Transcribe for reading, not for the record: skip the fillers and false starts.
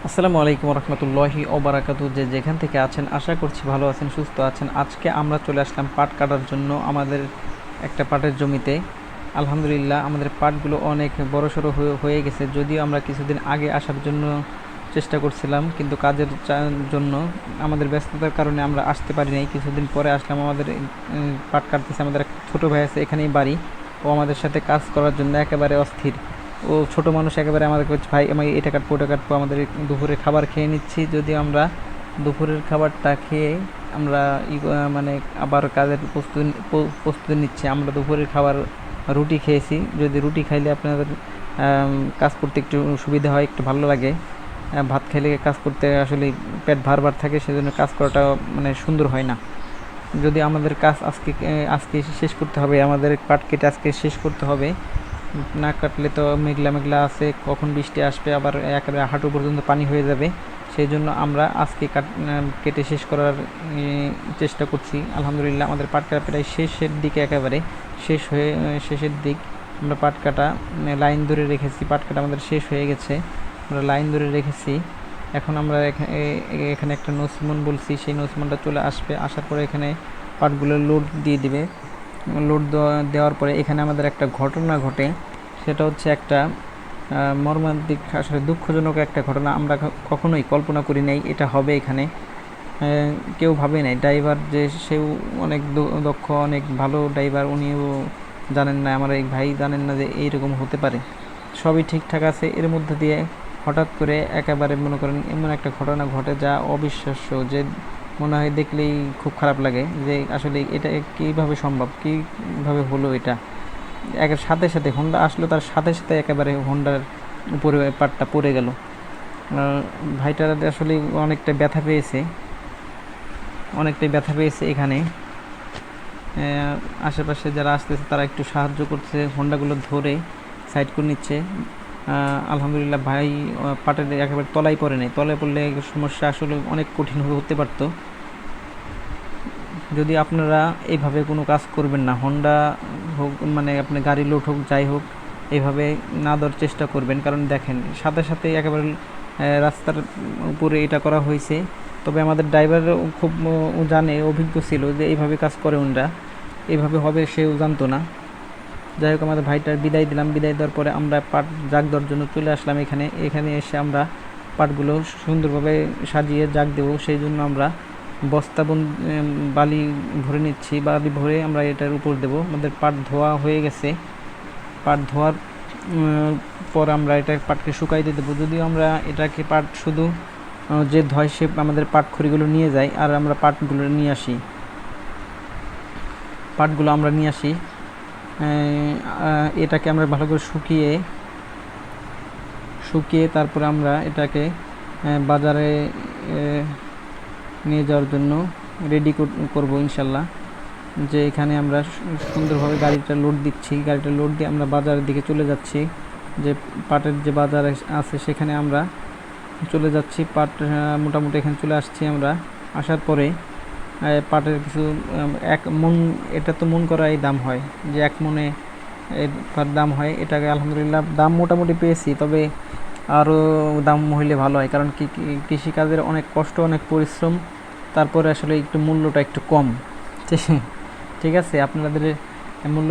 আসসালামু আলাইকুম রহমতুল্লাহি ওবারাকাতু। যে যেখান থেকে আছেন আশা করছি ভালো আছেন, সুস্থ আছেন। আজকে আমরা চলে আসলাম পাট কাটার জন্য আমাদের একটা পাটের জমিতে। আলহামদুলিল্লাহ আমাদের পাটগুলো অনেক বড়সড় হয়ে গেছে। যদিও আমরা কিছুদিন আগে আসার জন্য চেষ্টা করছিলাম, কিন্তু কাজের জন্য আমাদের ব্যস্ততার কারণে আমরা আসতে পারি নাই। কিছুদিন পরে আসলাম। আমাদের পাট কাটতেছে আমাদের এক ছোটো ভাই আছে, এখানেই বাড়ি। ও আমাদের সাথে কাজ করার জন্য একেবারে অস্থির। ও ছোট মানুষ, একেবারে আমাদের কাছে ভাই আমি এটা কাটবো ওটা কাটবো। আমাদের দুপুরে খাবার খেয়ে নিচ্ছি। যদি আমরা দুপুরের খাবারটা খেয়ে আমরা মানে আবার কাজের প্রস্তুতি নিচ্ছি। আমরা দুপুরের খাবার রুটি খেয়েছি। যদি রুটি খাইলে আপনাদের কাজ করতে একটু সুবিধা হয়, একটু ভালো লাগে। ভাত খাইলে কাজ করতে আসলে পেট ভার ভার থাকে, সেজন্য কাজ করাটা মানে সুন্দর হয় না। যদি আমাদের কাজ আজকে শেষ করতে হবে, আমাদের পাট কেটে আজকে শেষ করতে হবে। না কাটলে তো মেঘলা মেঘলা আছে, কখন বৃষ্টি আসবে, আবার একেবারে হাঁটু পর্যন্ত পানি হয়ে যাবে। সেই জন্য আমরা আজকে কেটে শেষ করার চেষ্টা করছি। আলহামদুলিল্লাহ আমাদের পাট কাটা প্রায় শেষের দিকে, একেবারে শেষের দিক। আমরা পাট কাটা লাইন ধরে রেখেছি, পাট কাটা আমাদের শেষ হয়ে গেছে, আমরা লাইন ধরে রেখেছি। এখন আমরা এখানে একটা নসিমন বলছি, সেই নসিমনটা চলে আসবে। আসার পরে এখানে পাটগুলো লোড দিয়ে দিবে। লোড দেওয়ার পরে এখানে আমাদের একটা ঘটনা ঘটে। সেটা হচ্ছে একটা মর্মান্তিক, আসলে দুঃখজনক একটা ঘটনা। আমরা কখনোই কল্পনা করি নাই এটা হবে এখানে। কেউ ভাবে নাই। ড্রাইভার যে সেও অনেক দক্ষ, অনেক ভালো ড্রাইভার, উনিও জানেন না, আমার এই ভাই জানেন না যে এইরকম হতে পারে। সবই ঠিকঠাক আছে, এর মধ্যে দিয়ে হঠাৎ করে একেবারে মনে করেন এমন একটা ঘটনা ঘটে যা অবিশ্বাস্য, যে মনে হয় দেখলেই খুব খারাপ লাগে যে আসলে এটা কীভাবে সম্ভব, কীভাবে হলো এটা। একের সাথে সাথে হোন্ডা আসলো, তার সাথে সাথে একেবারে হোন্ডার উপরে পাটটা পড়ে গেল। ভাইটার আসলে অনেকটাই ব্যথা পেয়েছে এখানে। আশেপাশে যারা আসতেছে তারা একটু সাহায্য করছে, হোন্ডাগুলো ধরে সাইড করে নিচ্ছে। আলহামদুলিল্লাহ ভাই পাটের একেবারে তলায় পড়ে নাই। তলায় পড়লে সমস্যা আসলে অনেক কঠিন হতে পারতো। যদি আপনারা এইভাবে কোনো কাজ করবেন না, হোন্ডা হোক মানে আপনার গাড়ি লোড হোক যাই হোক, এইভাবে না দেওয়ার চেষ্টা করবেন। কারণ দেখেন সাথে সাথে একেবারে রাস্তার উপরে এটা করা হয়েছে। তবে আমাদের ড্রাইভারও খুব জানে, অভিজ্ঞ ছিল যে এইভাবে কাজ করে ওনরা, এইভাবে হবে সেও জানতো না। যাই হোক আমাদের ভাইটার বিদায় দিলাম। বিদায় দেওয়ার পরে আমরা পাট জাগ দেওয়ার জন্য চলে আসলাম এখানে এসে আমরা পাটগুলো সুন্দরভাবে সাজিয়ে জাগ দেবো। সেই জন্য আমরা বালি ভরে নিচ্ছি। বালি ভরে আমরা এটার উপর দেবো। আমাদের পাট ধোয়া হয়ে গেছে। পাট ধোয়ার পর আমরা এটা পাটকে শুকাইতে দেবো। যদিও আমরা এটাকে পাট শুধু যে ধয় সে আমাদের পাট খড়িগুলো নিয়ে যায়, আর আমরা পাটগুলো নিয়ে আসি। এটাকে আমরা ভালো করে শুকিয়ে তারপরে আমরা এটাকে বাজারে নিয়ে যাওয়ার জন্য রেডি করব ইনশাল্লাহ। যে এখানে আমরা সুন্দরভাবে গাড়িটা লোড দিচ্ছি। গাড়িটা লোড দিয়ে আমরা বাজারের দিকে চলে যাচ্ছি। যে পাটের যে বাজার আছে সেখানে আমরা চলে যাচ্ছি। পাট মোটামুটি এখানে চলে আসছি আমরা। আসার পরে পাটের কিছু এক মন, এটা তো মন করাই দাম হয়, যে এক মনে এর দাম হয়। এটাকে আলহামদুলিল্লাহ দাম মোটামুটি পেয়েছি, তবে আরও দাম হইলে ভালো হয়। কারণ কৃষিকাজের অনেক কষ্ট, অনেক পরিশ্রম, তারপরে আসলে একটু মূল্যটা একটু কম। ঠিক আছে, আপনাদের মূল্য